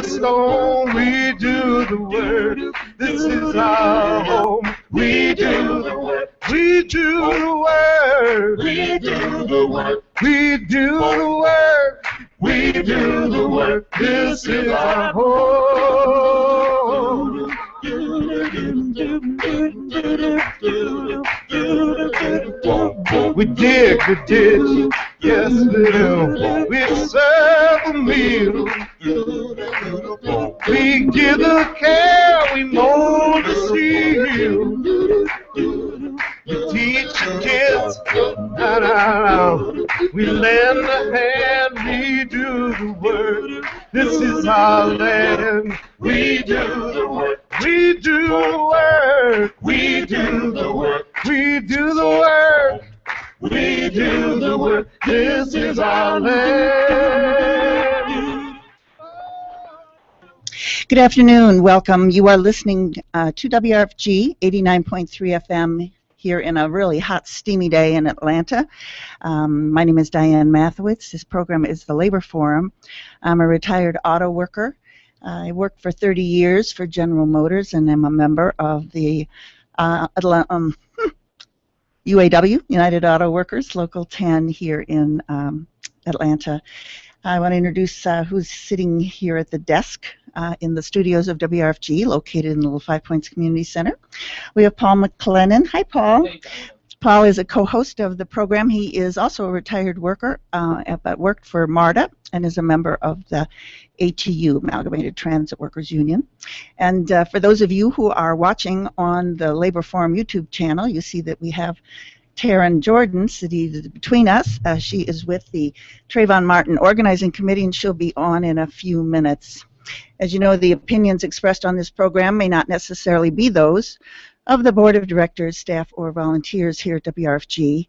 stone. We do the work. This is our home. We do the work. We do the work. We do the work. We do the work. We do the work. This is our home. We dig the ditch, yes we do. We serve the meal. We give the care, we mold the steel. We teach the kids, we lend a hand, we do the work. This is our land. We do the work. We do the work. We do the work. We do the work. We do the work. This is our land. Good afternoon. Welcome. You are listening to WRFG 89.3 FM here in a really hot, steamy day in Atlanta. My name is Diane Mathewitz. This program is the Labar Forum. I'm a retired auto worker. I worked for 30 years for General Motors, and I'm a member of the UAW, United Auto Workers, Local 10 here in Atlanta. I want to introduce who's sitting here at the desk in the studios of WRFG, located in the Little Five Points Community Center. We have Paul McLennan. Hi, Paul. Paul is a co-host of the program. He is also a retired worker, but worked for MARTA and is a member of the ATU, Amalgamated Transit Workers Union. And for those of you who are watching on the Labar Forum YouTube channel, you see that we have Taryn Jordan sitting between us. She is with the Trayvon Martin Organizing Committee, and she'll be on in a few minutes. As you know, the opinions expressed on this program may not necessarily be those of the Board of Directors, staff, or volunteers here at WRFG.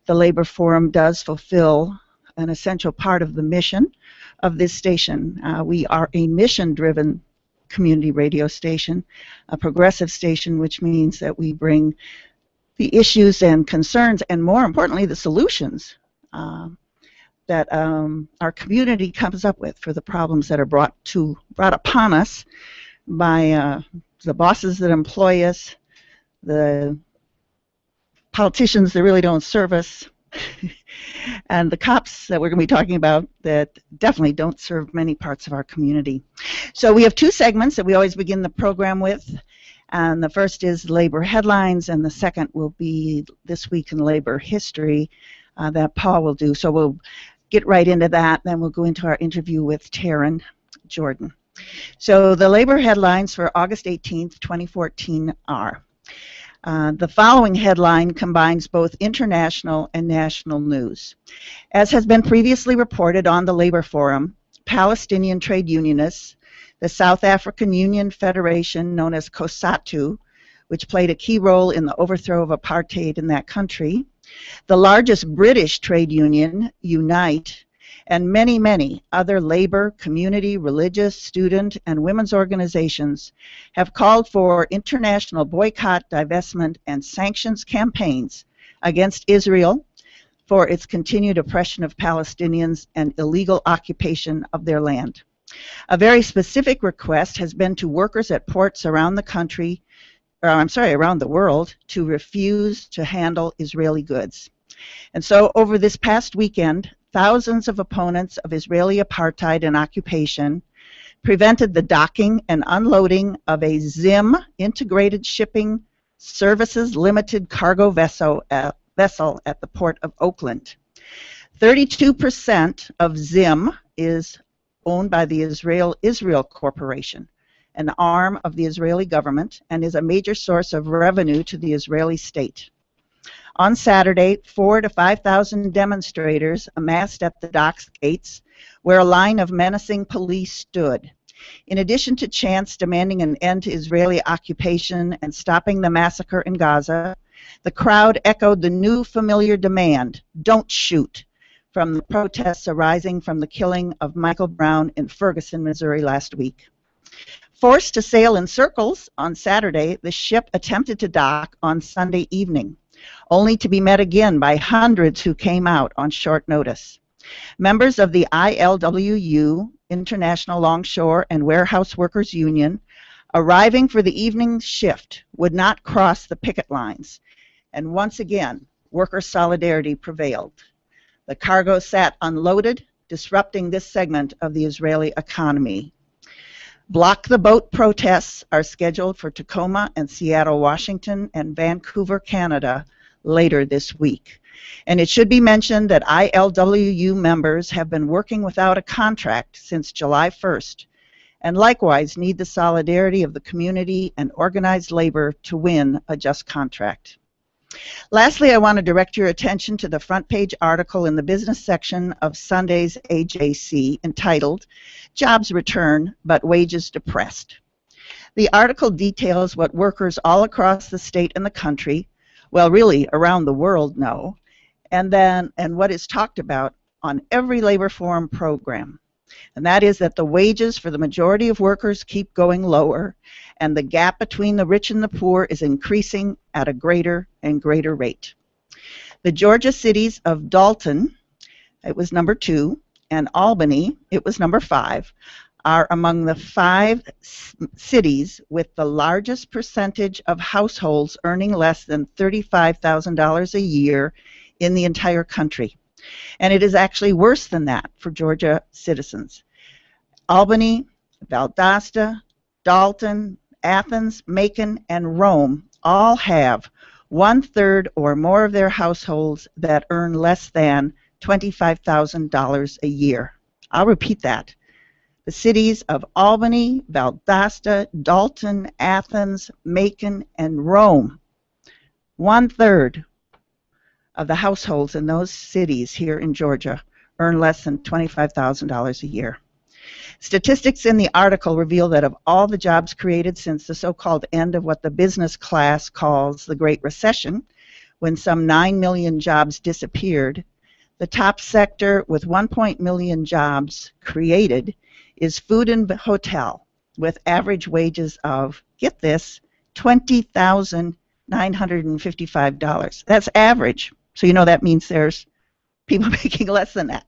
The Labar Forum does fulfill an essential part of the mission of this station. We are a mission-driven community radio station, a progressive station, which means that we bring the issues and concerns, and more importantly, the solutions that our community comes up with for the problems that are brought upon us by the bosses that employ us, the politicians that really don't serve us, and the cops that we're going to be talking about that definitely don't serve many parts of our community. So we have two segments that we always begin the program with, and the first is Labor Headlines, and the second will be This Week in Labor History that Paul will do. So we'll get right into that, then we'll go into our interview with Taryn Jordan. So the Labor Headlines for August 18th, 2014 are: the following headline combines both international and national news. As has been previously reported on the Labar Forum, Palestinian trade unionists, the South African Union Federation, known as COSATU, which played a key role in the overthrow of apartheid in that country, the largest British trade union, Unite, and many, many other labor, community, religious, student, and women's organizations have called for international boycott, divestment, and sanctions campaigns against Israel for its continued oppression of Palestinians and illegal occupation of their land. A very specific request has been to workers at ports around the country, around the world, to refuse to handle Israeli goods. And so over this past weekend, thousands of opponents of Israeli apartheid and occupation prevented the docking and unloading of a ZIM, Integrated Shipping Services Limited cargo vessel at the port of Oakland. 32% of ZIM is owned by the Israel Corporation, an arm of the Israeli government, and is a major source of revenue to the Israeli state. On Saturday, 4,000 to 5,000 demonstrators amassed at the docks gates, where a line of menacing police stood. In addition to chants demanding an end to Israeli occupation and stopping the massacre in Gaza, the crowd echoed the new familiar demand, "Don't shoot," from the protests arising from the killing of Michael Brown in Ferguson, Missouri last week. Forced to sail in circles on Saturday, the ship attempted to dock on Sunday evening, only to be met again by hundreds who came out on short notice. Members of the ILWU, International Longshore and Warehouse Workers Union, arriving for the evening shift, would not cross the picket lines. And once again, worker solidarity prevailed. The cargo sat unloaded, disrupting this segment of the Israeli economy. Block the Boat protests are scheduled for Tacoma and Seattle, Washington, and Vancouver, Canada, later this week. And it should be mentioned that ILWU members have been working without a contract since July 1st, and likewise need the solidarity of the community and organized labor to win a just contract. Lastly, I want to direct your attention to the front page article in the business section of Sunday's AJC entitled, Jobs Return, but Wages Depressed. The article details what workers all across the state and the country, well, really around the world, know, and what is talked about on every Labor Forum program. And that is that the wages for the majority of workers keep going lower, and the gap between the rich and the poor is increasing at a greater and greater rate. The Georgia cities of Dalton, it was number 2, and Albany, it was number 5, are among the 5 cities with the largest percentage of households earning less than $35,000 a year in the entire country. And it is actually worse than that for Georgia citizens. Albany, Valdosta, Dalton, Athens, Macon, and Rome all have 1/3 or more of their households that earn less than $25,000 a year. I'll repeat that. The cities of Albany, Valdosta, Dalton, Athens, Macon, and Rome, 1/3 of the households in those cities here in Georgia earn less than $25,000 a year. Statistics in the article reveal that of all the jobs created since the so-called end of what the business class calls the Great Recession, when some 9 million jobs disappeared, the top sector with 1 million jobs created is food and hotel, with average wages of, get this, $20,955. That's average. So you know that means there's people making less than that.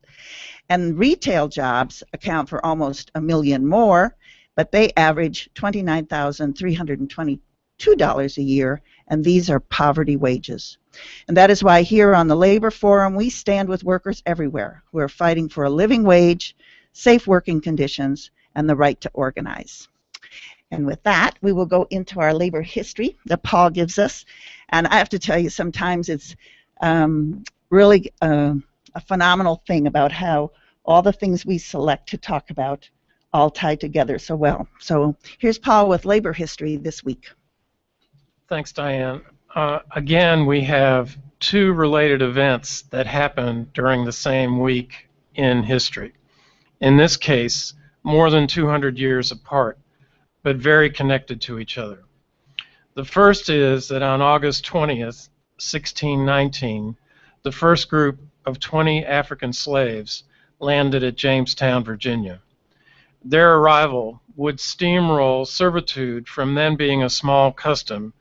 And retail jobs account for almost 1 million more, but they average $29,322 a year, and these are poverty wages. And that is why here on the Labor Forum we stand with workers everywhere who are fighting for a living wage, safe working conditions, and the right to organize. And with that, we will go into our labor history that Paul gives us. And I have to tell you, sometimes it's really a phenomenal thing about how all the things we select to talk about all tie together so well. So here's Paul with labor history this week. Thanks, Diane. Again, we have 2 related events that happened during the same week in history. In this case, more than 200 years apart, but very connected to each other. The first is that on August 20th, 1619, the first group of 20 African slaves landed at Jamestown, Virginia. Their arrival would steamroll servitude from then being a small custom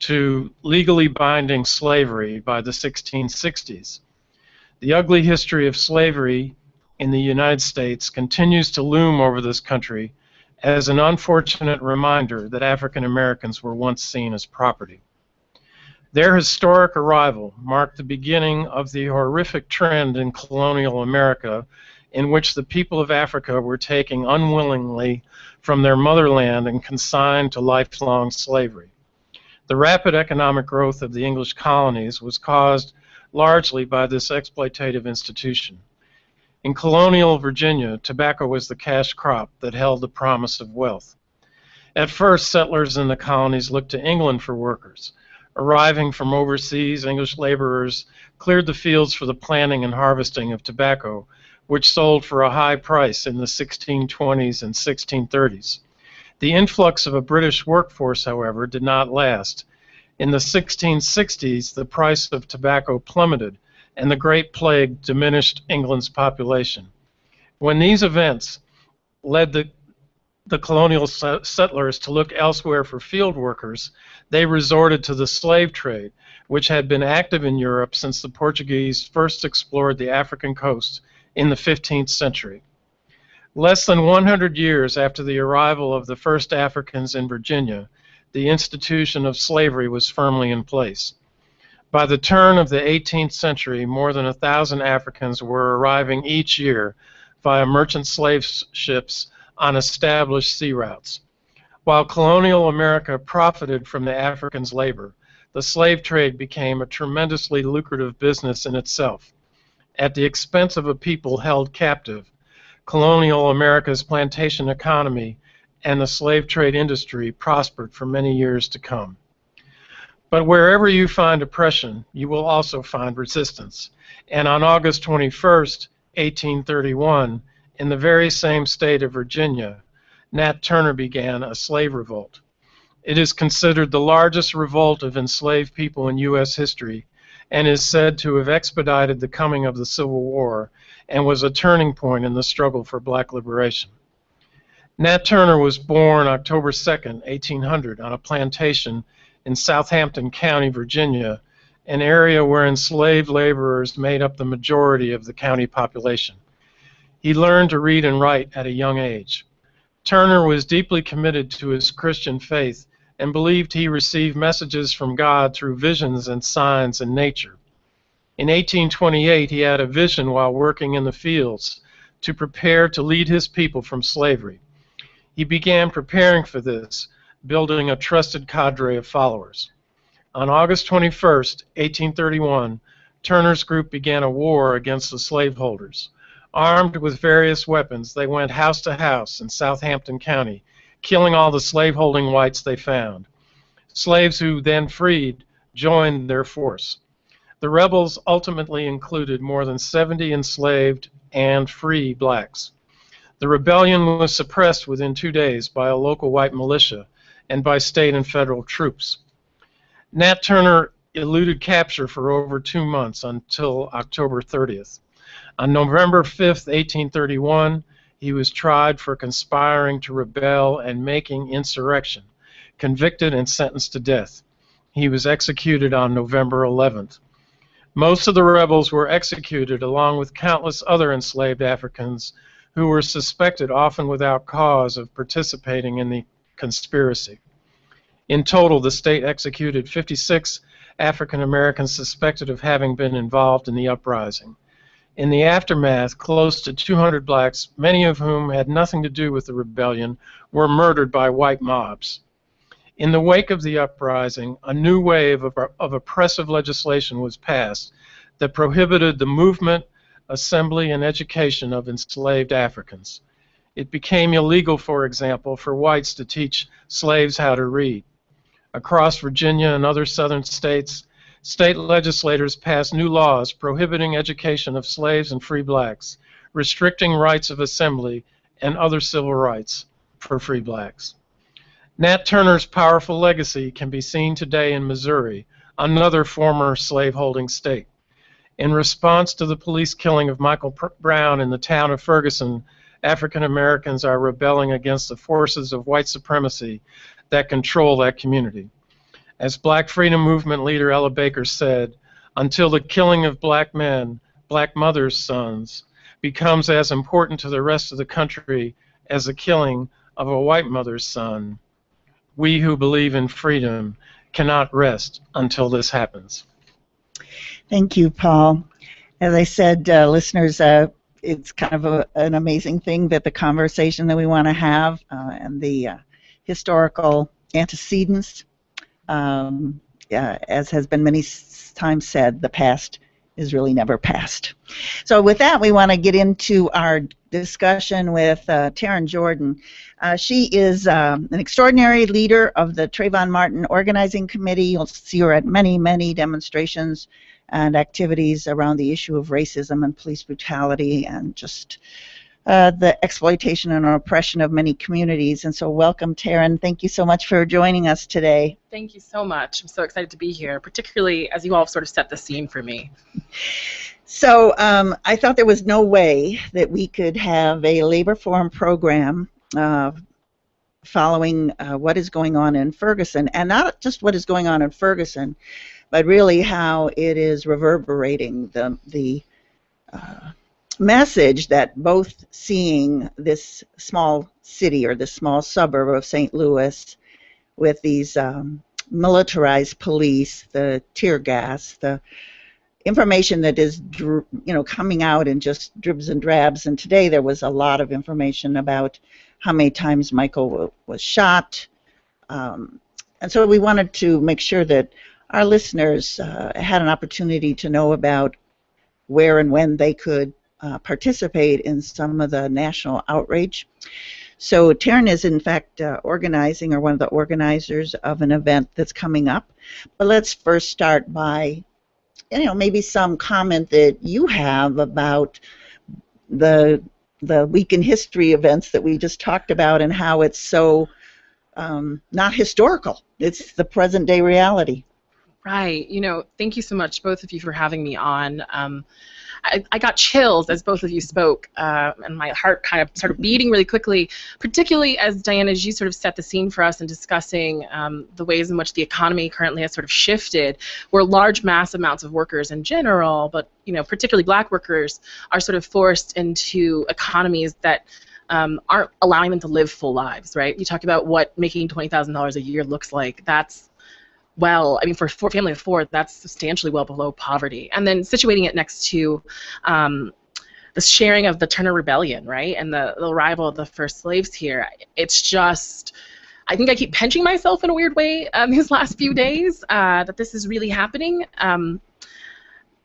to legally binding slavery by the 1660s. The ugly history of slavery in the United States continues to loom over this country as an unfortunate reminder that African Americans were once seen as property. Their historic arrival marked the beginning of the horrific trend in colonial America in which the people of Africa were taken unwillingly from their motherland and consigned to lifelong slavery. The rapid economic growth of the English colonies was caused largely by this exploitative institution. In colonial Virginia, tobacco was the cash crop that held the promise of wealth. At first, settlers in the colonies looked to England for workers. Arriving from overseas, English laborers cleared the fields for the planting and harvesting of tobacco, which sold for a high price in the 1620s and 1630s. The influx of a British workforce, however, did not last. In the 1660s, the price of tobacco plummeted, and the Great Plague diminished England's population. When these events led the colonial settlers to look elsewhere for field workers, they resorted to the slave trade, which had been active in Europe since the Portuguese first explored the African coast in the 15th century. Less than 100 years after the arrival of the first Africans in Virginia, the institution of slavery was firmly in place. By the turn of the 18th century, more than 1,000 Africans were arriving each year via merchant slave ships on established sea routes. While colonial America profited from the Africans' labor, the slave trade became a tremendously lucrative business in itself. At the expense of a people held captive, colonial America's plantation economy and the slave trade industry prospered for many years to come. But wherever you find oppression, you will also find resistance. And on August 21st, 1831, in the very same state of Virginia, Nat Turner began a slave revolt. It is considered the largest revolt of enslaved people in U.S. history and is said to have expedited the coming of the Civil War and was a turning point in the struggle for black liberation. Nat Turner was born October 2nd, 1800, on a plantation in Southampton County, Virginia, an area where enslaved laborers made up the majority of the county population. He learned to read and write at a young age. Turner was deeply committed to his Christian faith and believed he received messages from God through visions and signs in nature. In 1828, he had a vision while working in the fields to prepare to lead his people from slavery. He began preparing for this, building a trusted cadre of followers. On August 21st, 1831, Turner's group began a war against the slaveholders. Armed with various weapons, they went house to house in Southampton County, killing all the slaveholding whites they found. Slaves who then freed joined their force. The rebels ultimately included more than 70 enslaved and free blacks. The rebellion was suppressed within 2 days by a local white militia and by state and federal troops. Nat Turner eluded capture for over 2 months until October 30th. On November 5th, 1831, he was tried for conspiring to rebel and making insurrection, convicted and sentenced to death. He was executed on November 11th. Most of the rebels were executed along with countless other enslaved Africans who were suspected, often without cause, of participating in the conspiracy. In total, the state executed 56 African Americans suspected of having been involved in the uprising. In the aftermath, close to 200 blacks, many of whom had nothing to do with the rebellion, were murdered by white mobs. In the wake of the uprising, a new wave of oppressive legislation was passed that prohibited the movement, assembly, and education of enslaved Africans. It became illegal, for example, for whites to teach slaves how to read. Across Virginia and other southern states, state legislators passed new laws prohibiting education of slaves and free blacks, restricting rights of assembly and other civil rights for free blacks. Nat Turner's powerful legacy can be seen today in Missouri, another former slaveholding state. In response to the police killing of Michael Brown in the town of Ferguson, African Americans are rebelling against the forces of white supremacy that control that community. As Black Freedom Movement leader Ella Baker said, until the killing of black men, black mothers' sons, becomes as important to the rest of the country as the killing of a white mother's son, we who believe in freedom cannot rest until this happens. Thank you, Paul. As I said, listeners, it's kind of an amazing thing that the conversation that we want to have and the historical antecedents, as has been many times said, the past is really never past. So with that, we want to get into our discussion with Taryn Jordan. She is an extraordinary leader of the Trayvon Martin Organizing Committee. You'll see her at many, many demonstrations and activities around the issue of racism and police brutality and just the exploitation and oppression of many communities. And so welcome, Taryn. Thank you so much for joining us today. Thank you so much. I'm so excited to be here, particularly as you all sort of set the scene for me. So I thought there was no way that we could have a Labar Forum program following what is going on in Ferguson, and not just what is going on in Ferguson, but really how it is reverberating the message that both seeing this small city or this small suburb of St. Louis with these militarized police, the tear gas, the information that is, coming out in just dribs and drabs. And today there was a lot of information about how many times Michael was shot. And so we wanted to make sure that our listeners had an opportunity to know about where and when they could participate in some of the national outrage. So Taryn is in fact organizing, or one of the organizers of an event that's coming up. But let's first start by, maybe some comment that you have about the Week in History events that we just talked about and how it's so not historical. It's the present day reality. Right. Thank you so much, both of you, for having me on. I got chills as both of you spoke, and my heart kind of started beating really quickly, particularly as Diana, as you sort of set the scene for us in discussing the ways in which the economy currently has sort of shifted, where large mass amounts of workers in general, but particularly black workers, are sort of forced into economies that aren't allowing them to live full lives, right? You talk about what making $20,000 a year looks like. That's, well, I mean, for a family of four, that's substantially well below poverty. And then situating it next to the sharing of the Turner Rebellion, right, and the arrival of the first slaves here, it's just, I think I keep pinching myself in a weird way these last few days that this is really happening.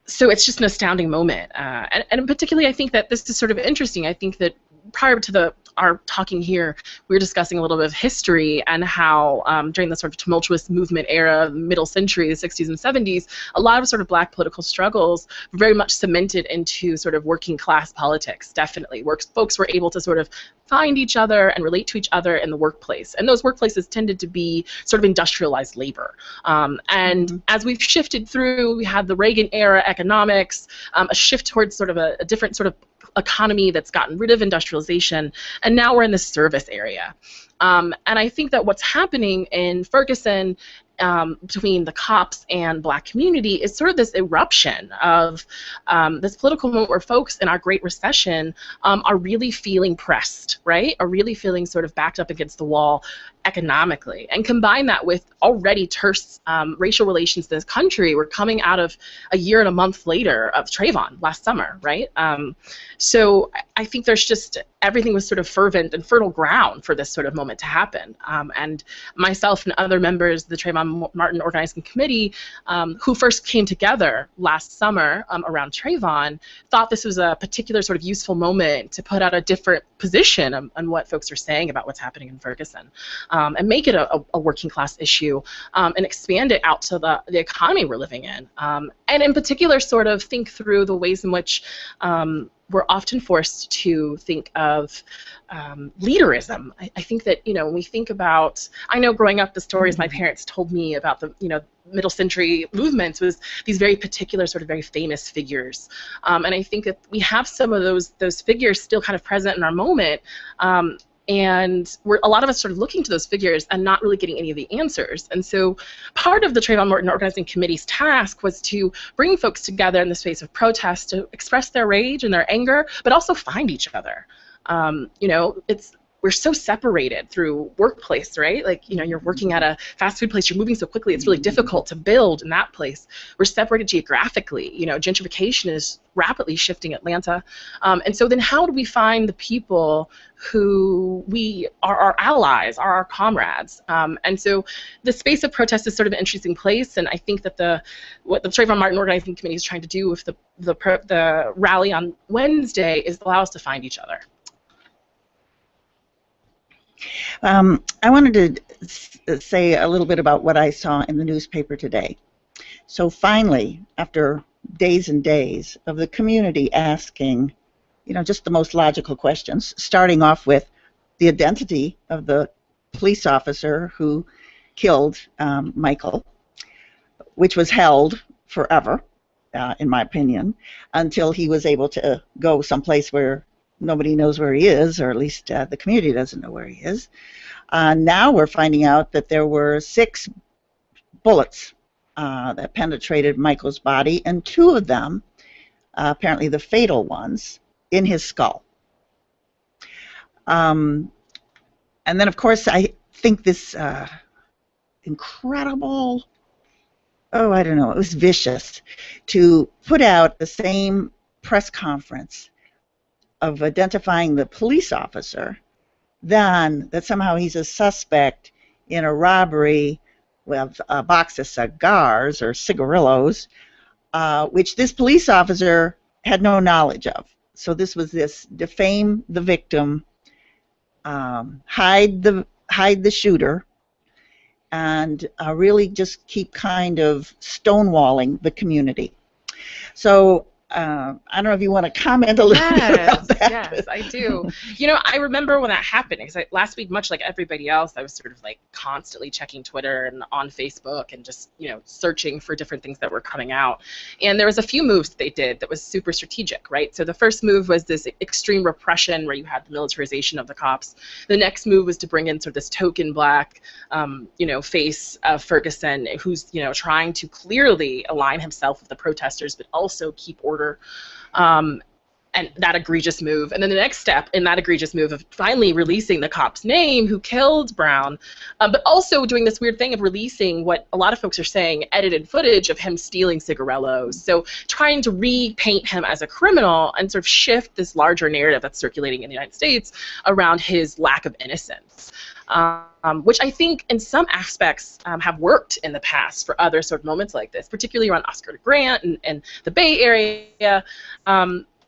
So it's just an astounding moment. And particularly, I think that this is sort of interesting. I think that prior to our talking here, we were discussing a little bit of history and how during the sort of tumultuous movement era, middle century, the 60s and 70s, a lot of sort of black political struggles were very much cemented into sort of working class politics, definitely. Folks were able to sort of find each other and relate to each other in the workplace. And those workplaces tended to be sort of industrialized labor. And as we've shifted through, we had the Reagan era economics, a shift towards sort of a different sort of economy that's gotten rid of industrialization, and now we're in the service area. And I think that what's happening in Ferguson between the cops and black community is sort of this eruption of this political moment where folks in our Great Recession are really feeling pressed, right? Are really feeling sort of backed up against the wall economically. And combine that with already terse racial relations in this country. We're coming out of a year and a month later of Trayvon last summer, right? So I think there's just, everything was sort of fervent and fertile ground for this sort of moment to happen. And myself and other members of the Trayvon Martin Organizing Committee, who first came together last summer around Trayvon, thought this was a particular sort of useful moment to put out a different position on what folks are saying about what's happening in Ferguson, and make it a working class issue, and expand it out to the economy we're living in. And in particular, sort of think through the ways in which we're often forced to think of leaderism. I think that, when we think about, I know growing up, the stories my parents told me about the, middle century movements was these very particular sort of very famous figures. And I think that we have some of those figures still kind of present in our moment. And a lot of us sort of looking to those figures and not really getting any of the answers. And so part of the Trayvon Martin Organizing Committee's task was to bring folks together in the space of protest to express their rage and their anger, but also find each other. We're so separated through workplace, right? Like, you're working at a fast food place, you're moving so quickly, it's really difficult to build in that place. We're separated geographically. Gentrification is rapidly shifting Atlanta. And so then how do we find the people who we are our allies, are our comrades? And so the space of protest is sort of an interesting place, and I think that what the Trayvon Martin Organizing Committee is trying to do with the rally on Wednesday is allow us to find each other. I wanted to say a little bit about what I saw in the newspaper today. So finally, after days and days of the community asking, just the most logical questions, starting off with the identity of the police officer who killed Michael, which was held forever, in my opinion, until he was able to go someplace where nobody knows where he is, or at least the community doesn't know where he is. Now we're finding out that there were 6 bullets that penetrated Michael's body, and 2 of them, apparently the fatal ones, in his skull. And then, of course, I think this incredible, I don't know, it was vicious to put out the same press conference of identifying the police officer, then that somehow he's a suspect in a robbery with a box of cigars or cigarillos, which this police officer had no knowledge of. So this was this defame the victim, hide the shooter, and really just keep kind of stonewalling the community. So I don't know if you want to comment a little bit about that. Yes, I do. You know, I remember when that happened, because last week, much like everybody else, I was sort of like constantly checking Twitter and on Facebook and just, you know, searching for different things that were coming out. And there was a few moves that they did that was super strategic, right? So the first move was this extreme repression where you had the militarization of the cops. The next move was to bring in sort of this token black, you know, face of Ferguson, who's, you know, trying to clearly align himself with the protesters, but also keep order. And that egregious move. And then the next step in that egregious move of finally releasing the cop's name who killed Brown, but also doing this weird thing of releasing what a lot of folks are saying, edited footage of him stealing cigarillos. So trying to repaint him as a criminal and sort of shift this larger narrative that's circulating in the United States around his lack of innocence. Which I think in some aspects have worked in the past for other sort of moments like this, particularly around Oscar Grant and the Bay Area.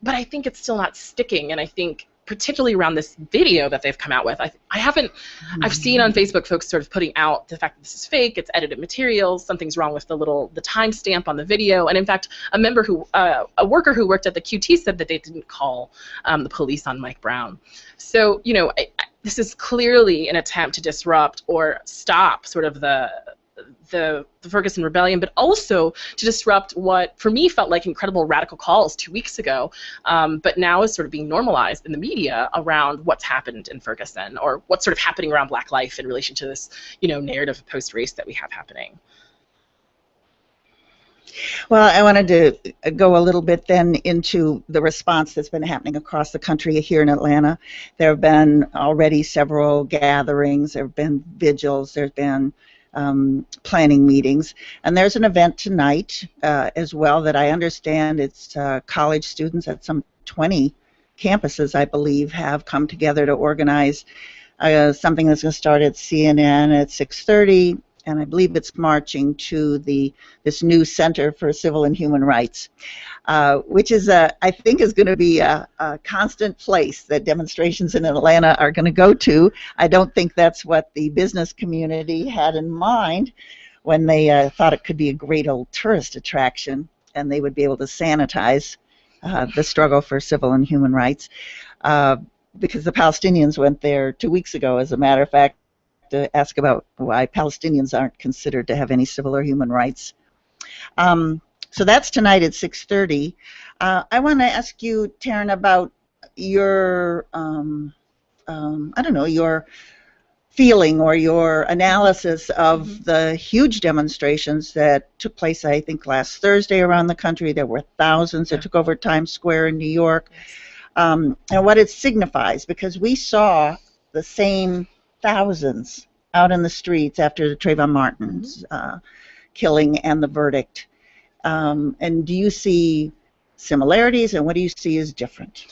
But I think it's still not sticking, and I think particularly around this video that they've come out with, I've seen on Facebook folks sort of putting out the fact that this is fake, it's edited materials, something's wrong with the timestamp on the video, and in fact, a worker who worked at the QT said that they didn't call the police on Mike Brown. So, you know, this is clearly an attempt to disrupt or stop sort of the Ferguson rebellion, but also to disrupt what, for me, felt like incredible radical calls 2 weeks ago, but now is sort of being normalized in the media around what's happened in Ferguson or what's sort of happening around Black life in relation to this, you know, narrative of post-race that we have happening. Well, I wanted to go a little bit then into the response that's been happening across the country here in Atlanta. There have been already several gatherings, there have been vigils, there's been planning meetings, and there's an event tonight as well that I understand it's college students at some 20 campuses, I believe, have come together to organize something that's going to start at CNN at 6:30, and I believe it's marching to this new Center for Civil and Human Rights, which is, I think, is going to be a constant place that demonstrations in Atlanta are going to go to. I don't think that's what the business community had in mind when they thought it could be a great old tourist attraction and they would be able to sanitize the struggle for civil and human rights, because the Palestinians went there 2 weeks ago, as a matter of fact, to ask about why Palestinians aren't considered to have any civil or human rights. So that's tonight at 6:30. I want to ask you, Taryn, about your, I don't know, your feeling or your analysis of the huge demonstrations that took place, I think, last Thursday around the country. There were thousands that took over Times Square in New York, and what it signifies, because we saw the same thousands out in the streets after the Trayvon Martin's killing and the verdict. And do you see similarities, and what do you see as different?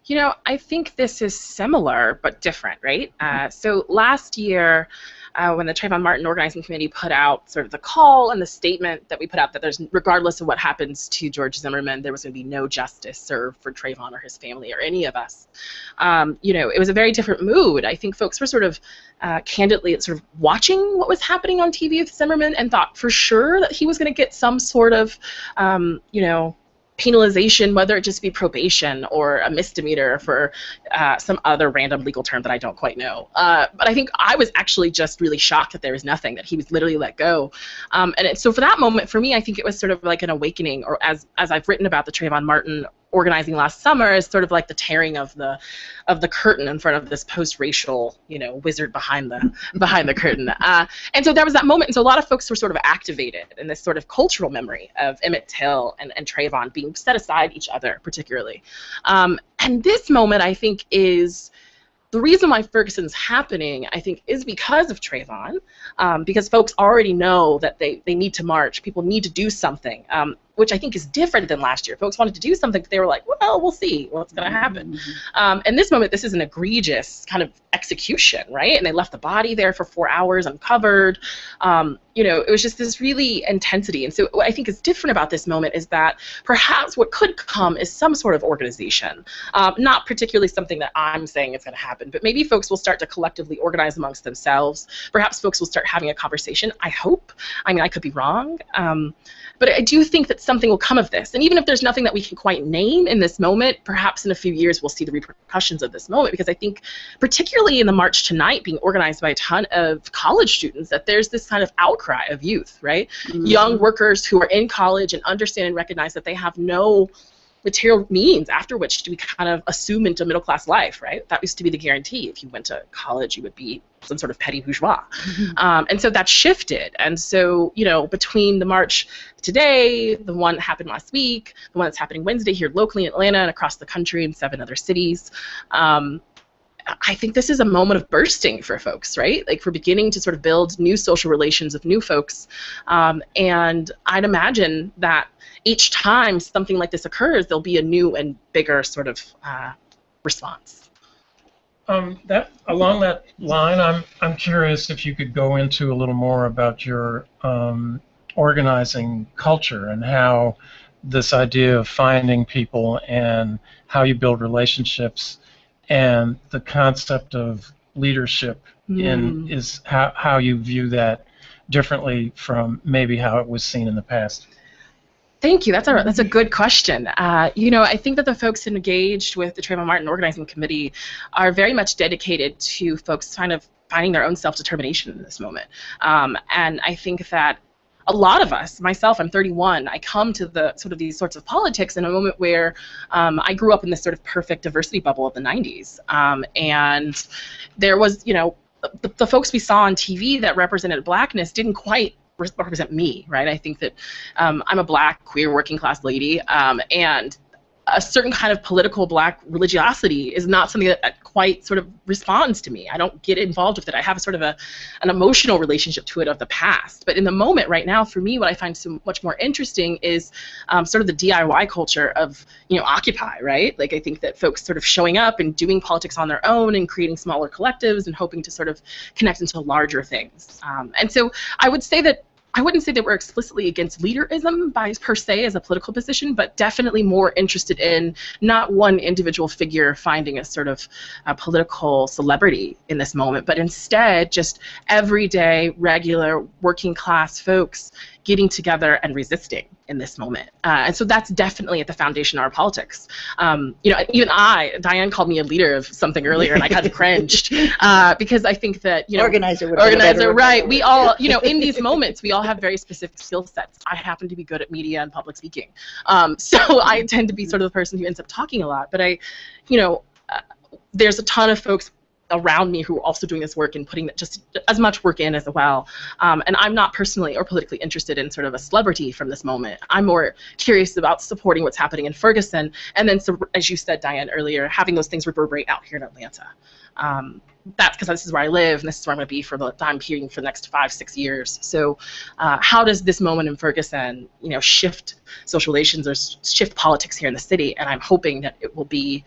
You know, I think this is similar but different, right? So last year, when the Trayvon Martin Organizing Committee put out sort of the call and the statement that we put out that there's, regardless of what happens to George Zimmerman, there was going to be no justice served for Trayvon or his family or any of us. You know, it was a very different mood. I think folks were sort of candidly sort of watching what was happening on TV with Zimmerman and thought for sure that he was going to get some sort of, you know, penalization, whether it just be probation or a misdemeanor for some other random legal term that I don't quite know. But I think I was actually just really shocked that there was nothing, that he was literally let go. So for that moment, for me, I think it was sort of like an awakening, or as I've written about the Trayvon Martin organizing last summer as sort of like the tearing of the curtain in front of this post-racial, wizard behind the curtain. And so there was that moment, and so a lot of folks were sort of activated in this sort of cultural memory of Emmett Till and Trayvon being set aside each other, particularly. And this moment, I think, is the reason why Ferguson's happening, I think, is because of Trayvon, because folks already know that they need to march. People need to do something, which I think is different than last year. Folks wanted to do something, but they were like, well, we'll see what's going to happen. In this moment, this is an egregious kind of execution, right? And they left the body there for 4 hours uncovered. It was just this really intensity. And so what I think is different about this moment is that perhaps what could come is some sort of organization, not particularly something that I'm saying is going to happen, but maybe folks will start to collectively organize amongst themselves. Perhaps folks will start having a conversation, I hope. I mean, I could be wrong. But I do think that something will come of this. And even if there's nothing that we can quite name in this moment, perhaps in a few years we'll see the repercussions of this moment, because I think particularly in the March Tonight being organized by a ton of college students, that there's this kind of outcry of youth, right? Young workers who are in college and understand and recognize that they have no material means after which to be kind of assume into middle-class life, right? That used to be the guarantee. If you went to college, you would be some sort of petty bourgeois. And so that shifted. And so, between the march today, the one that happened last week, the one that's happening Wednesday here locally in Atlanta and across the country in 7 other cities, I think this is a moment of bursting for folks, right? Like, we're beginning to sort of build new social relations with new folks. And I'd imagine that each time something like this occurs, there'll be a new and bigger sort of response. Along that line, I'm curious if you could go into a little more about your organizing culture and how this idea of finding people and how you build relationships and the concept of leadership is how you view that differently from maybe how it was seen in the past. Thank you. That's a good question. I think that the folks engaged with the Trayvon Martin Organizing Committee are very much dedicated to folks kind of finding their own self-determination in this moment. And I think that a lot of us, myself, I'm 31, I come to the sort of these sorts of politics in a moment where I grew up in this sort of perfect diversity bubble of the 90s. And there was, the folks we saw on TV that represented blackness didn't quite represent me, right? I think that I'm a black, queer, working class lady, and a certain kind of political black religiosity is not something that quite sort of responds to me. I don't get involved with it. I have a sort of an emotional relationship to it of the past. But in the moment right now, for me, what I find so much more interesting is sort of the DIY culture of, Occupy, right? Like, I think that folks sort of showing up and doing politics on their own and creating smaller collectives and hoping to sort of connect into larger things. And so I would say that I wouldn't say that we're explicitly against leaderism per se as a political position, but definitely more interested in not one individual figure finding a sort of political celebrity in this moment, but instead just everyday, regular, working class folks getting together and resisting in this moment. And so that's definitely at the foundation of our politics. Even Diane called me a leader of something earlier, and I kind of cringed because I think that, organizer, right? We all, in these moments, we all have very specific skill sets. I happen to be good at media and public speaking, so I tend to be sort of the person who ends up talking a lot. But there's a ton of folks around me who are also doing this work and putting just as much work in as well. And I'm not personally or politically interested in sort of a celebrity from this moment. I'm more curious about supporting what's happening in Ferguson, and then, so, as you said, Diane, earlier, having those things reverberate out here in Atlanta. That's because this is where I live, and this is where I'm going to be for the time period for the next 5-6 years. So how does this moment in Ferguson, shift social relations or shift politics here in the city? And I'm hoping that it will be,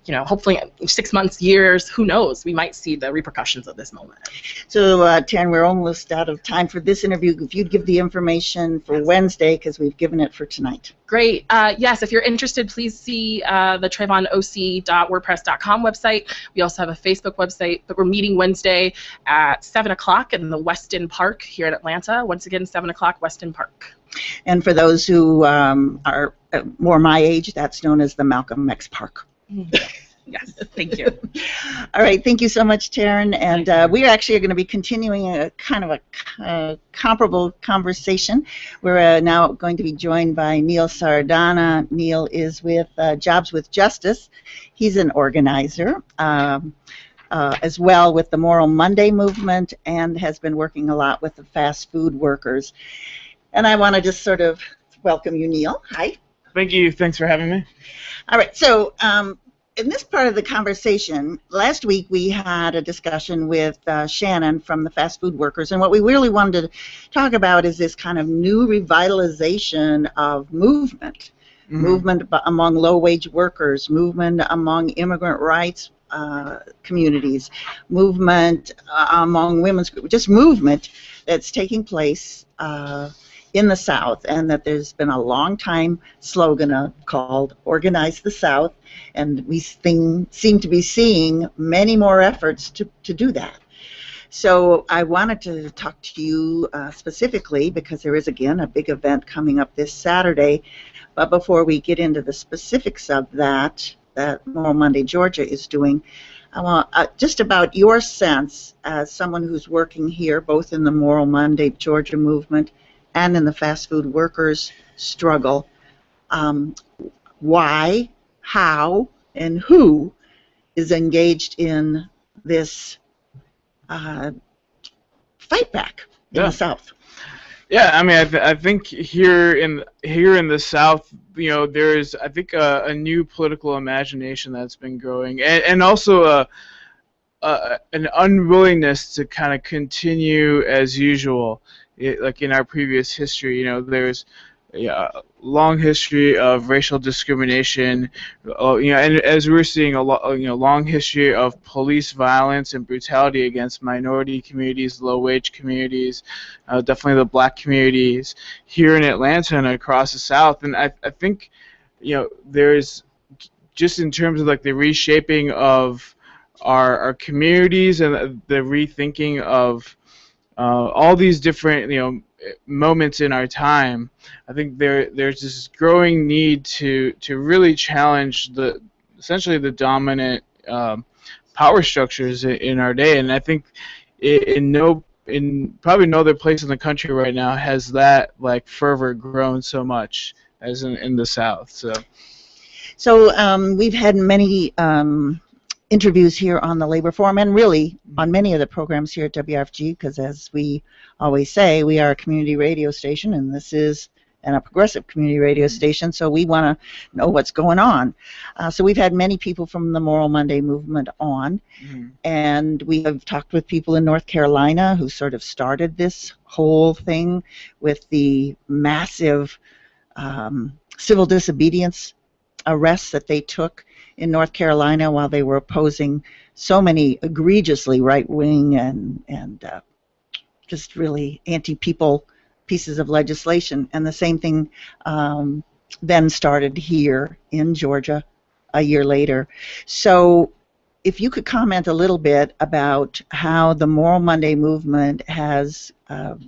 hopefully in 6 months, years, who knows, we might see the repercussions of this moment. So, Taryn, we're almost out of time for this interview. If you'd give the information for Wednesday, because we've given it for tonight. Great. Yes, if you're interested, please see the TrayvonOC.wordpress.com website. We also have a Facebook website, but we're meeting Wednesday at 7 o'clock in the Weston Park here in Atlanta. Once again, 7 o'clock, Weston Park. And for those who are more my age, that's known as the Malcolm X Park. Yes, thank you. All right, thank you so much, Taryn. And we are actually going to be continuing a kind of a comparable conversation. We're now going to be joined by Neil Sardana. Neil is with Jobs with Justice. He's an organizer, as well with the Moral Monday movement, and has been working a lot with the fast food workers. And I want to just sort of welcome you, Neil. Hi. Thank you. Thanks for having me. All right, so in this part of the conversation, last week we had a discussion with Shannon from the fast food workers, and what we really wanted to talk about is this kind of new revitalization of movement, movement among low-wage workers, movement among immigrant rights communities, movement among women's groups, just movement that's taking place in the South, and that there's been a long time slogan called Organize the South, and we seem to be seeing many more efforts to do that. So I wanted to talk to you specifically because there is, again, a big event coming up this Saturday, but before we get into the specifics of that Moral Monday Georgia is doing, I want just about your sense as someone who's working here, both in the Moral Monday Georgia movement and in the fast food workers' struggle, why, how, and who is engaged in this fight back in the South. Yeah, I mean, I think here in the South, you know, there is, I think, a new political imagination that's been growing, and also an unwillingness to kind of continue as usual. Like in our previous history, you know, there's a long history of racial discrimination, you know, and as we're seeing long history of police violence and brutality against minority communities, low-wage communities, definitely the black communities here in Atlanta and across the South. And I think, you know, there's just in terms of like the reshaping of our communities and the rethinking of all these different, you know, moments in our time, I think there's this growing need to really challenge essentially the dominant power structures in our day. And I think in probably no other place in the country right now has that like fervor grown so much as in the South. So we've had many interviews here on the Labar Forum, and really on many of the programs here at WRFG, because as we always say, we are a community radio station, and this is a progressive community radio station, so we want to know what's going on. So we've had many people from the Moral Monday movement on, and we have talked with people in North Carolina who sort of started this whole thing with the massive civil disobedience arrests that they took in North Carolina while they were opposing so many egregiously right-wing and just really anti-people pieces of legislation. And the same thing then started here in Georgia a year later. So if you could comment a little bit about how the Moral Monday movement has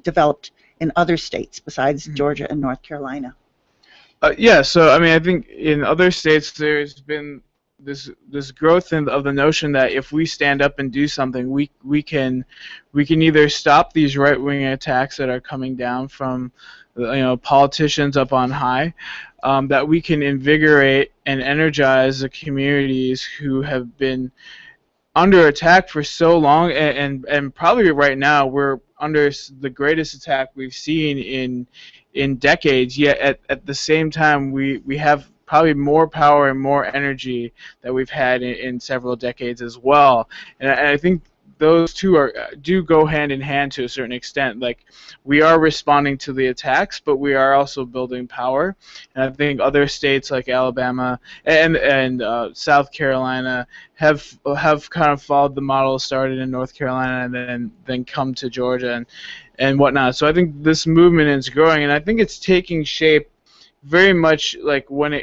developed in other states besides Georgia and North Carolina. Yeah, so I mean, I think in other states there's been this growth of the notion that if we stand up and do something, we can either stop these right-wing attacks that are coming down from, you know, politicians up on high, that we can invigorate and energize the communities who have been under attack for so long, and probably right now we're under the greatest attack we've seen in decades. Yet at the same time we have probably more power and more energy that we've had in several decades as well. And I think those two do go hand in hand to a certain extent. Like, we are responding to the attacks, but we are also building power. And I think other states like Alabama and South Carolina have kind of followed the model started in North Carolina and then come to Georgia and whatnot. So I think this movement is growing, and I think it's taking shape very much like when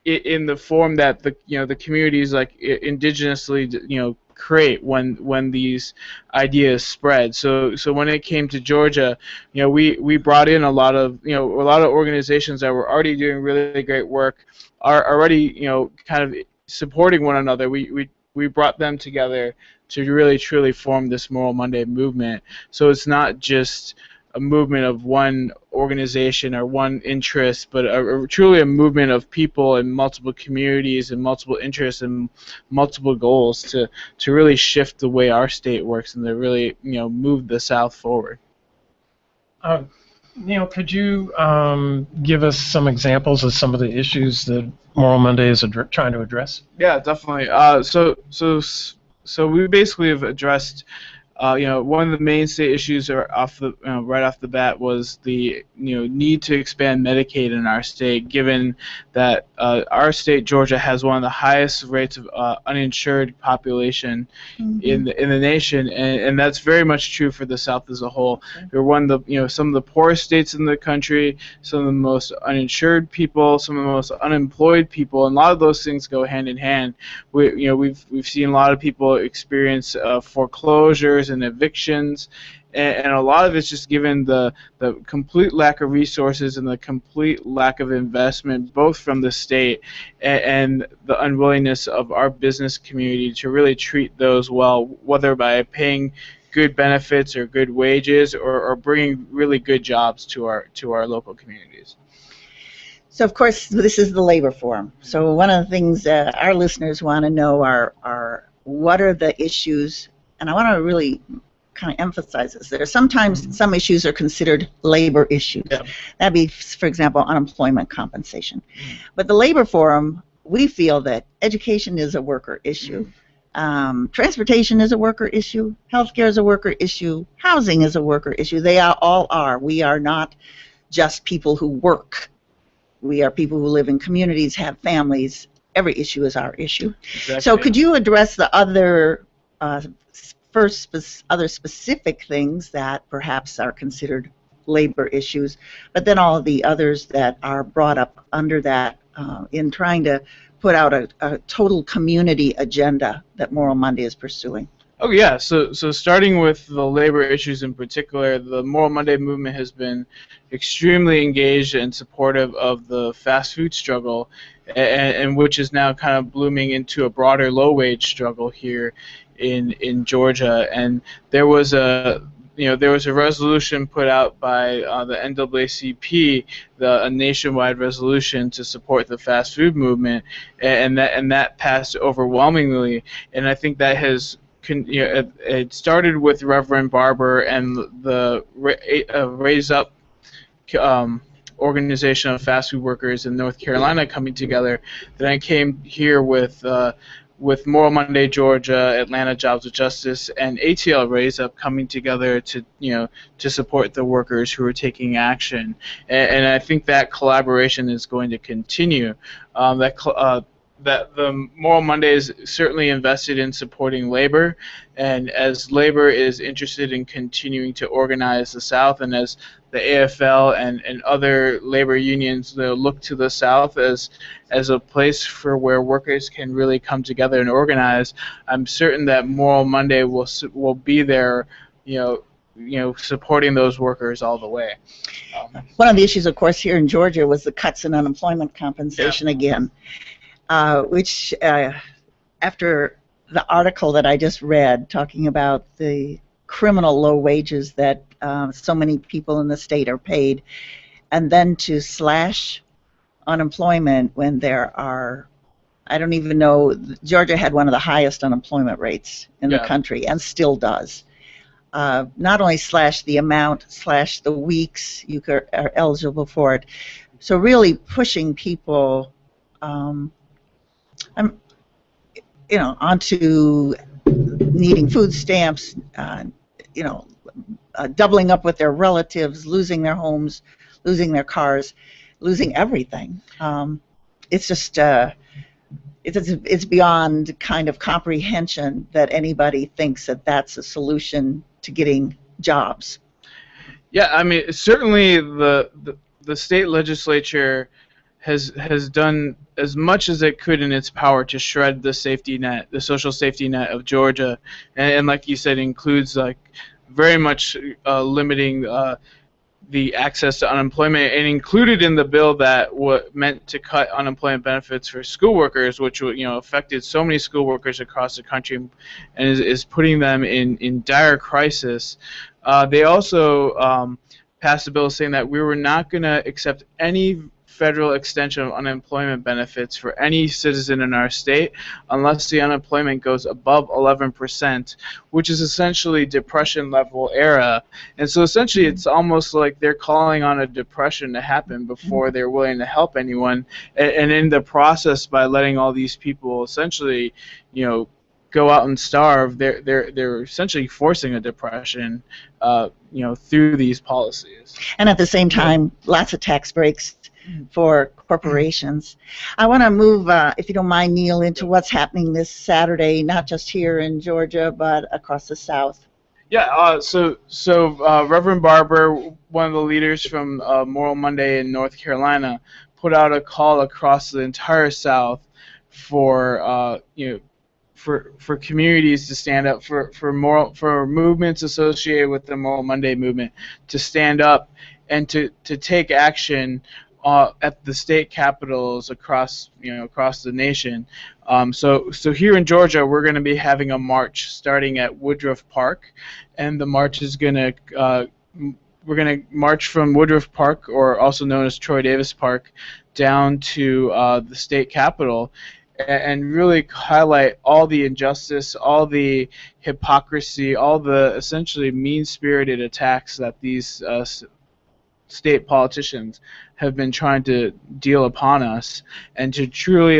in the form that the communities like indigenously create when these ideas spread. So when it came to Georgia, we brought in a lot of organizations that were already doing really great work, are already kind of supporting one another. We brought them together to really truly form this Moral Monday movement. So it's not just a movement of one organization or one interest, but truly a movement of people and multiple communities and multiple interests and multiple goals to really shift the way our state works and to really move the South forward. Neil, could you give us some examples of some of the issues that Moral Monday is trying to address? Yeah, definitely. So we basically have addressed, one of the main state issues right off the bat was the need to expand Medicaid in our state, given that our state, Georgia, has one of the highest rates of uninsured population in the nation, and that's very much true for the South as a whole. We're one of the some of the poorest states in the country, some of the most uninsured people, some of the most unemployed people, and a lot of those things go hand in hand. We've seen a lot of people experience foreclosures and evictions, and a lot of it's just given the complete lack of resources and the complete lack of investment, both from the state and the unwillingness of our business community to really treat those well, whether by paying good benefits or good wages or bringing really good jobs to our local communities. So, of course, this is the Labor Forum. So one of the things our listeners want to know are what are the issues, and I want to really kind of emphasize this. There are sometimes some issues are considered labor issues. Yeah. That'd be, for example, unemployment compensation. But the Labor Forum, we feel that education is a worker issue. Transportation is a worker issue. Healthcare is a worker issue. Housing is a worker issue. They all are. We are not just people who work. We are people who live in communities, have families. Every issue is our issue. Exactly. So could you address the other other specific things that perhaps are considered labor issues, but then all of the others that are brought up under that in trying to put out a total community agenda that Moral Monday is pursuing? Oh yeah, so starting with the labor issues in particular, the Moral Monday movement has been extremely engaged and supportive of the fast food struggle, and which is now kind of blooming into a broader low-wage struggle here in Georgia. And there was a resolution put out by the NAACP, a nationwide resolution to support the fast food movement, and that passed overwhelmingly. And I think that has it started with Reverend Barber and the Raise Up organization of fast food workers in North Carolina coming together. Then I came here with Moral Monday Georgia, Atlanta Jobs with Justice, and ATL Raise Up coming together to support the workers who are taking action. And I think that collaboration is going to continue. That the Moral Monday is certainly invested in supporting labor, and as labor is interested in continuing to organize the South, and as the AFL and other labor unions look to the South as a place for where workers can really come together and organize, I'm certain that Moral Monday will be there, supporting those workers all the way. One of the issues, of course, here in Georgia was the cuts in unemployment compensation again. Which, after the article that I just read talking about the criminal low wages that so many people in the state are paid, and then to slash unemployment when there are, I don't even know, Georgia had one of the highest unemployment rates in the country and still does. Not only slash the amount, slash the weeks you are eligible for it. So really pushing people onto needing food stamps, doubling up with their relatives, losing their homes, losing their cars, losing everything. It's just, it's beyond kind of comprehension that anybody thinks that that's a solution to getting jobs. Yeah, I mean, certainly the state legislature has done as much as it could in its power to shred the safety net, the social safety net of Georgia, and like you said, includes like very much limiting the access to unemployment, and included in the bill that meant to cut unemployment benefits for school workers, which affected so many school workers across the country and is putting them in dire crisis. They also passed a bill saying that we were not going to accept any federal extension of unemployment benefits for any citizen in our state unless the unemployment goes above 11%, which is essentially depression level era. And so essentially it's almost like they're calling on a depression to happen before they're willing to help anyone. And in the process, by letting all these people essentially, go out and starve, they're essentially forcing a depression, through these policies. And at the same time, lots of tax breaks for corporations. I want to move, if you don't mind, Neil, into what's happening this Saturday, not just here in Georgia, but across the South. Yeah, so Reverend Barber, one of the leaders from Moral Monday in North Carolina, put out a call across the entire South for for communities to stand up, for movements associated with the Moral Monday movement to stand up and to take action at the state capitals across the nation. So here in Georgia, we're going to be having a march starting at Woodruff Park, and the march is going to we're going to march from Woodruff Park, or also known as Troy Davis Park, down to the state capitol, and really highlight all the injustice, all the hypocrisy, all the essentially mean-spirited attacks that these state politicians have been trying to deal upon us, and to truly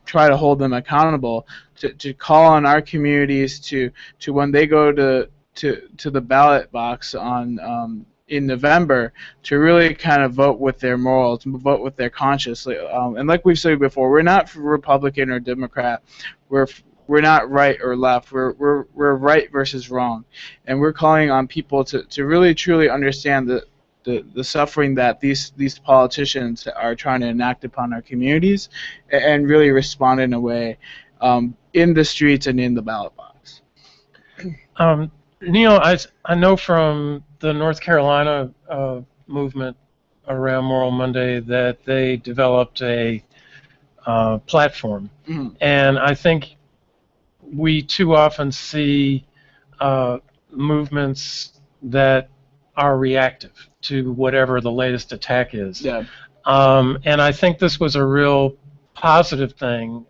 try to hold them accountable, to call on our communities to when they go to the ballot box on in November, to really kind of vote with their morals, vote with their conscience. And like we've said before, we're not Republican or Democrat. We're not right or left. We're right versus wrong, and we're calling on people to really truly understand the suffering that these politicians are trying to enact upon our communities, and really respond in a way in the streets and in the ballot box. Neil, I know from the North Carolina movement around Moral Monday that they developed a platform, and I think we too often see movements that are reactive to whatever the latest attack is. Yeah. And I think this was a real positive thing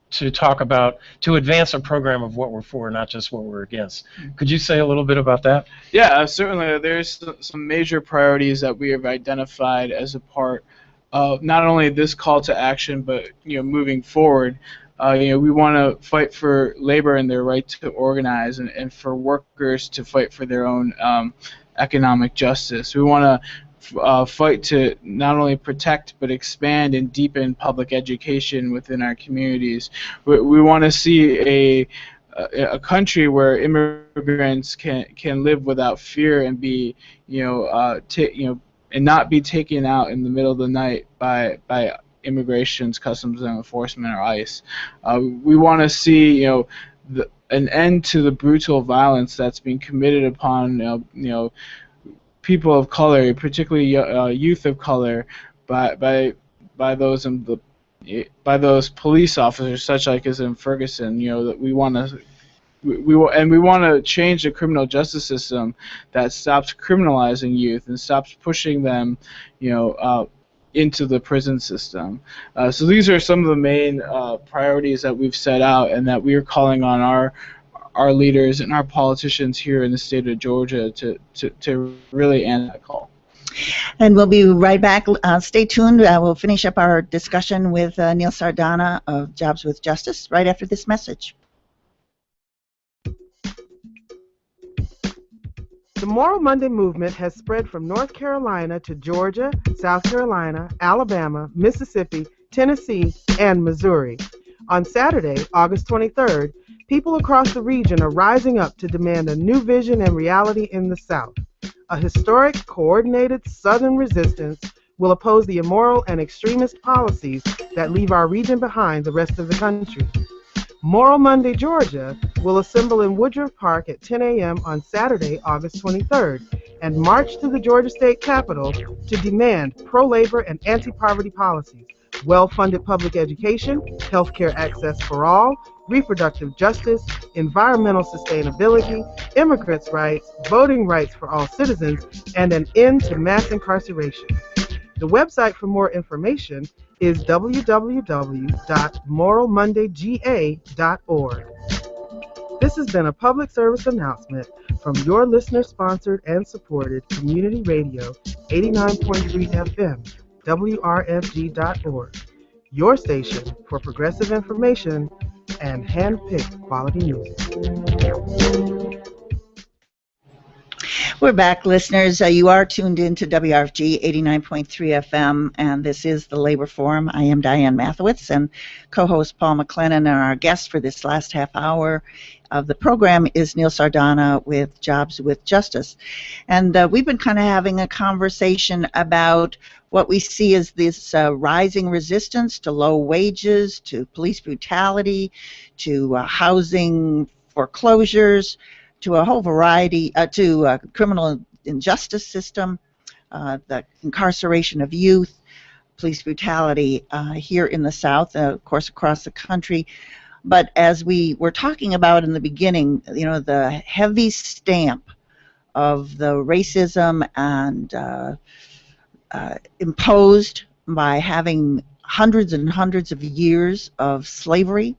to talk about, to advance a program of what we're for, not just what we're against. Could you say a little bit about that? Yeah, certainly. There's some major priorities that we have identified as a part of not only this call to action, but moving forward. We want to fight for labor and their right to organize, and for workers to fight for their own economic justice. We want to fight to not only protect but expand and deepen public education within our communities. We want to see a country where immigrants can live without fear and be and not be taken out in the middle of the night by immigration's Customs and Enforcement, or ICE. We want to see an end to the brutal violence that's being committed upon people of color, particularly youth of color, by those police officers, such like as in Ferguson. That we want to change the criminal justice system that stops criminalizing youth and stops pushing them, into the prison system. So these are some of the main priorities that we've set out, and that we are calling on our leaders and our politicians here in the state of Georgia to really answer that call. And we'll be right back. Stay tuned. We'll finish up our discussion with Neil Sardana of Jobs with Justice right after this message. The Moral Monday movement has spread from North Carolina to Georgia, South Carolina, Alabama, Mississippi, Tennessee, and Missouri. On Saturday, August 23rd, people across the region are rising up to demand a new vision and reality in the South. A historic, coordinated Southern resistance will oppose the immoral and extremist policies that leave our region behind the rest of the country. Moral Monday, Georgia will assemble in Woodruff Park at 10 a.m. on Saturday, August 23rd, and march to the Georgia State Capitol to demand pro-labor and anti-poverty policies, well-funded public education, healthcare access for all, reproductive justice, environmental sustainability, immigrants' rights, voting rights for all citizens, and an end to mass incarceration. The website for more information is www.moralmondayga.org. This has been a public service announcement from your listener-sponsored and supported community radio, 89.3 FM, WRFG.org, your station for progressive information and hand-picked quality music. We're back, listeners. You are tuned in to WRFG 89.3 FM, and this is the Labor Forum. I am Diane Mathewitz, and co-host Paul McLennan, and our guest for this last half hour of the program is Neil Sardana with Jobs with Justice. And we've been kind of having a conversation about what we see as this rising resistance to low wages, to police brutality, to housing foreclosures, to a whole variety, to criminal injustice system, the incarceration of youth, police brutality here in the South, of course across the country. But as we were talking about in the beginning, you know, the heavy stamp of the racism and imposed by having hundreds and hundreds of years of slavery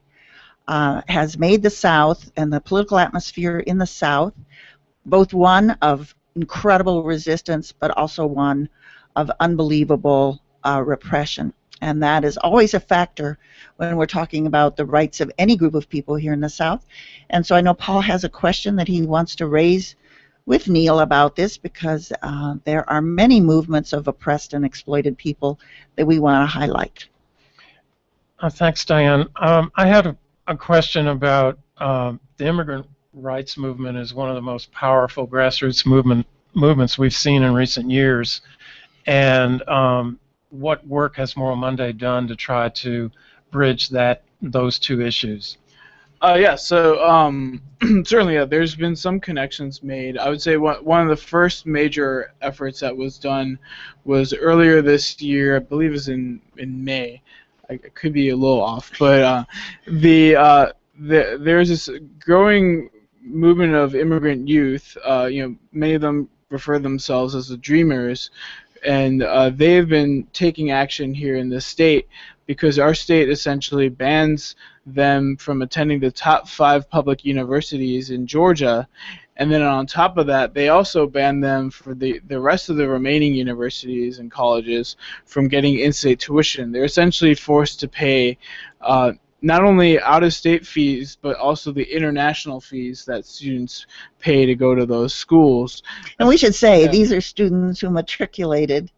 has made the South and the political atmosphere in the South both one of incredible resistance, but also one of unbelievable repression. And that is always a factor when we're talking about the rights of any group of people here in the South. And so I know Paul has a question that he wants to raise with Neil about this, because there are many movements of oppressed and exploited people that we want to highlight. Thanks, Diane. I had a question about the immigrant rights movement is one of the most powerful grassroots movements we've seen in recent years. And what work has Moral Monday done to try to bridge those two issues? So certainly there's been some connections made. I would say one of the first major efforts that was done was earlier this year. I believe it was in May. I could be a little off, but there's this growing movement of immigrant youth. Many of them refer themselves as the Dreamers, and they've been taking action here in the state because our state essentially bans them from attending the top 5 public universities in Georgia, and then on top of that, they also ban them for the rest of the remaining universities and colleges from getting in-state tuition. They're essentially forced to pay not only out-of-state fees, but also the international fees that students pay to go to those schools. And we should say these are students who matriculated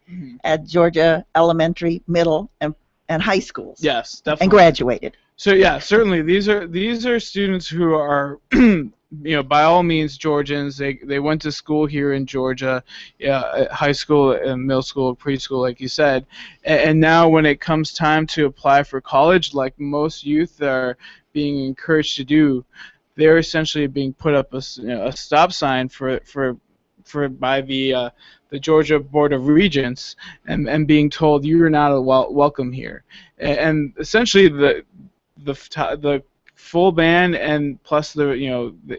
at Georgia elementary, middle, and high schools. Yes, definitely. And graduated. So yeah, certainly these are students who are by all means Georgians. They went to school here in Georgia, high school and middle school, preschool, like you said, and now when it comes time to apply for college, like most youth are being encouraged to do, they're essentially being put up a stop sign by the Georgia Board of Regents and being told you're not welcome here, and essentially the full ban and plus the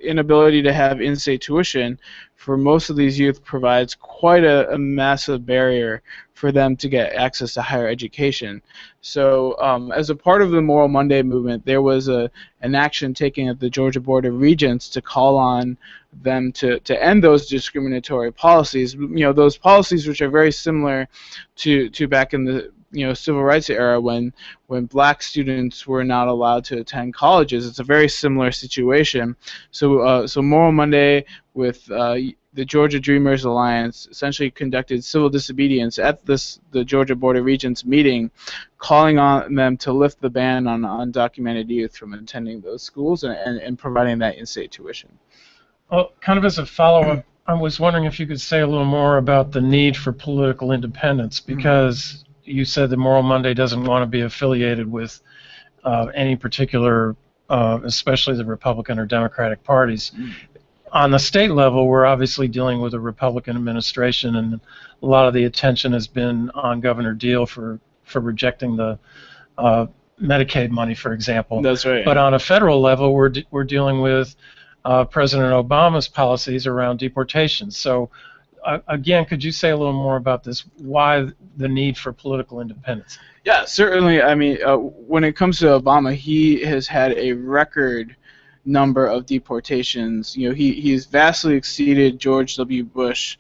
inability to have in-state tuition for most of these youth provides quite a massive barrier for them to get access to higher education. So as a part of the Moral Monday movement, there was an action taken at the Georgia Board of Regents to call on them to end those discriminatory policies. Those policies which are very similar to back in the civil rights era when black students were not allowed to attend colleges. It's a very similar situation. So Moral Monday with the Georgia Dreamers Alliance essentially conducted civil disobedience at the Georgia Board of Regents meeting, calling on them to lift the ban on undocumented youth from attending those schools and providing that in-state tuition. Well, kind of as a follow-up, I was wondering if you could say a little more about the need for political independence, because you said that Moral Monday doesn't want to be affiliated with any particular especially the Republican or Democratic parties. On the state level, we're obviously dealing with a Republican administration, and a lot of the attention has been on Governor Deal for rejecting the Medicaid money, for example. That's right. But on a federal level, we're dealing with President Obama's policies around deportation. So, again, could you say a little more about this? Why the need for political independence? Yeah, certainly. I mean, when it comes to Obama, he has had a record number of deportations. You know, he's vastly exceeded George W. Bush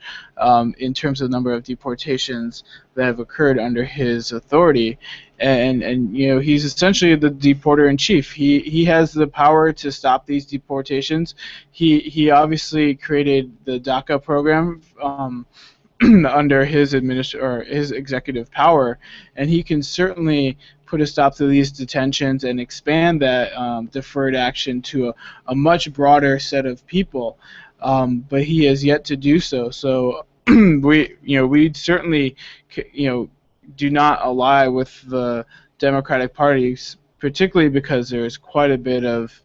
in terms of number of deportations that have occurred under his authority, and you know, he's essentially the deporter in chief. He has the power to stop these deportations. He obviously created the DACA program under his his executive power, and he can certainly put a stop to these detentions and expand that deferred action to a much broader set of people. But he has yet to do so. So we certainly do not ally with the Democratic Party, particularly because there's quite a bit of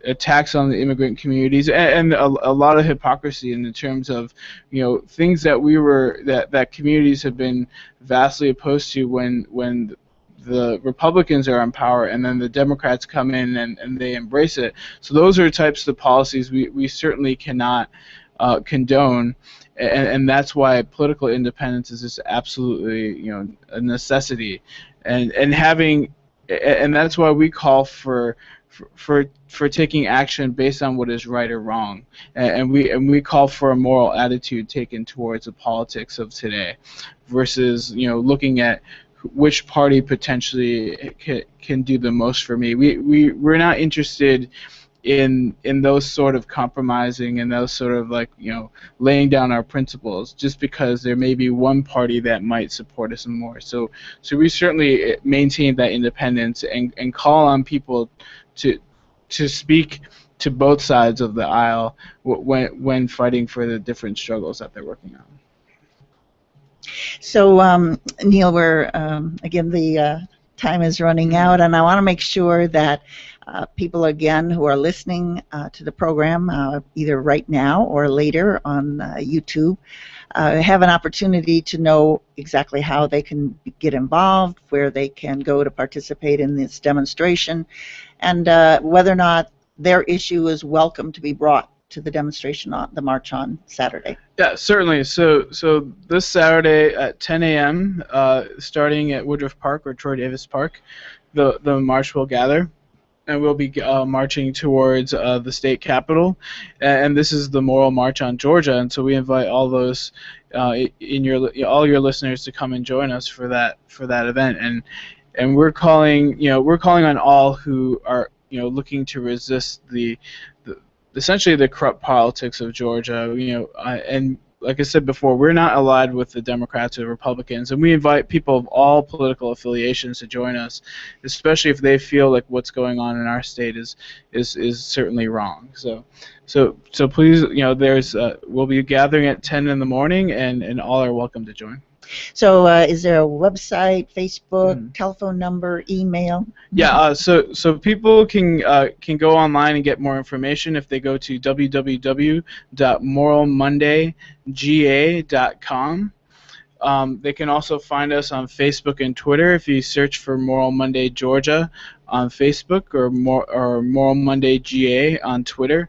attacks on the immigrant communities and a lot of hypocrisy in the terms of things that that communities have been vastly opposed to when the Republicans are in power, and then the Democrats come in and they embrace it. So those are types of policies we certainly cannot condone, and that's why political independence is just absolutely a necessity, and that's why we call for taking action based on what is right or wrong, and we call for a moral attitude taken towards the politics of today, versus looking at which party potentially can do the most for me. We're not interested in those sort of compromising and those sort of laying down our principles just because there may be one party that might support us more. So we certainly maintain that independence and call on people to speak to both sides of the aisle when fighting for the different struggles that they're working on. So, Neil, we're again, the time is running out, and I want to make sure that people, again, who are listening to the program, either right now or later on YouTube, have an opportunity to know exactly how they can get involved, where they can go to participate in this demonstration, and whether or not their issue is welcome to be brought to the demonstration on the march on Saturday. Yeah, certainly. So this Saturday at 10 a.m., starting at Woodruff Park or Troy Davis Park, the march will gather, and we'll be marching towards the state capitol, and this is the Moral March on Georgia, and so we invite all those all your listeners to come and join us for that event, and we're calling on all who are looking to resist essentially the corrupt politics of Georgia, and like I said before, we're not allied with the Democrats or the Republicans, and we invite people of all political affiliations to join us, especially if they feel like what's going on in our state is certainly wrong. So please, we'll be gathering at 10 in the morning, and all are welcome to join. So is there a website, Facebook, telephone number, email? Yeah, so people can go online and get more information if they go to www.moralmondayga.com. They can also find us on Facebook and Twitter if you search for Moral Monday Georgia on Facebook or Moral Monday GA on Twitter.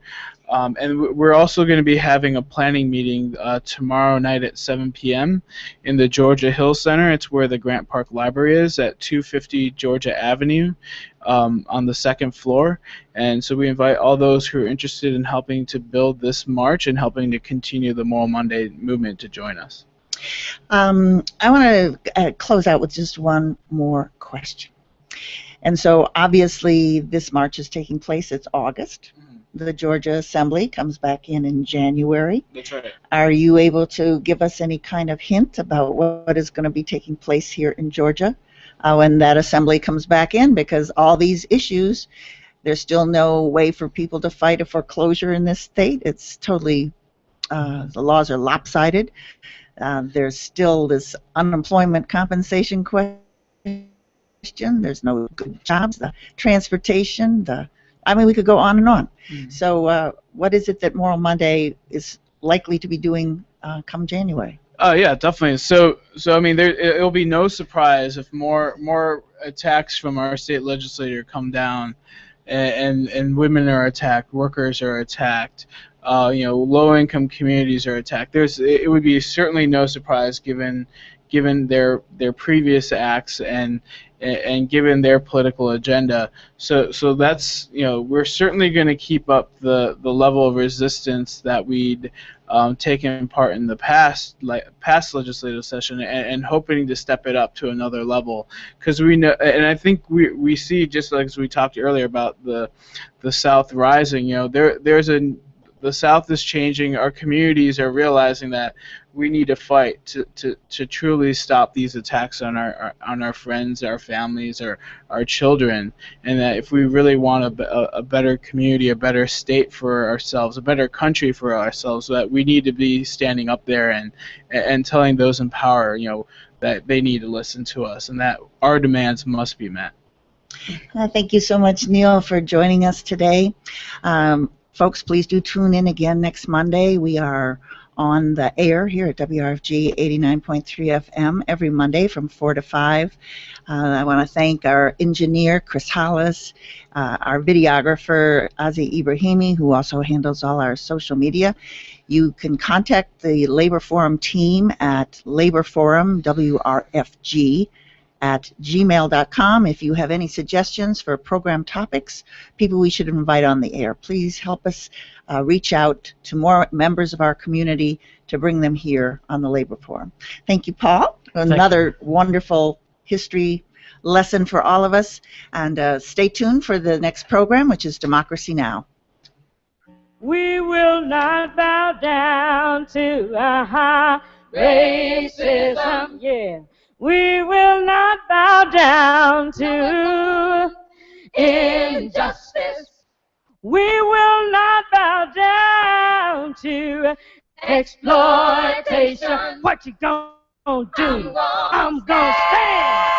And we're also going to be having a planning meeting tomorrow night at 7 p.m. in the Georgia Hill Center. It's where the Grant Park Library is at 250 Georgia Avenue on the second floor. And so we invite all those who are interested in helping to build this march and helping to continue the Moral Monday movement to join us. I want to close out with just one more question. And so obviously this march is taking place. It's August. The Georgia Assembly comes back in January. That's right. Are you able to give us any kind of hint about what is going to be taking place here in Georgia when that assembly comes back in? Because all these issues, there's still no way for people to fight a foreclosure in this state. It's totally, the laws are lopsided. There's still this unemployment compensation question. there's no good jobs, the transportation, I mean, we could go on and on. So what is it that Moral Monday is likely to be doing come January? Yeah, definitely. So I mean, it'll be no surprise if more attacks from our state legislature come down, and women are attacked, workers are attacked, low-income communities are attacked. It would be certainly no surprise given their previous acts and given their political agenda. So that's, we're certainly going to keep up the level of resistance that we'd taken part in the past legislative session, and hoping to step it up to another level, because we know, and I think we see, just like as we talked earlier about the South rising, the South is changing. Our communities are realizing that we need to fight to truly stop these attacks on our friends, our families, our children, and that if we really want a better community, a better state for ourselves, a better country for ourselves, that we need to be standing up there and telling those in power, that they need to listen to us and that our demands must be met. Thank you so much, Neil, for joining us today. Folks, please do tune in again next Monday. We are on the air here at WRFG 89.3 FM every Monday from 4 to 5. I want to thank our engineer, Chris Hollis, our videographer, Azi Ibrahimi, who also handles all our social media. You can contact the Labor Forum team at Labor Forum, WRFG, at gmail.com if you have any suggestions for program topics, people we should invite on the air. Please help us reach out to more members of our community to bring them here on the Labor Forum. Thank you, Paul. Another wonderful history lesson for all of us. And stay tuned for the next program, which is Democracy Now! We will not bow down to racism. Yeah. We will not bow down to injustice. We will not bow down to exploitation. What you gonna do? I'm gonna stand.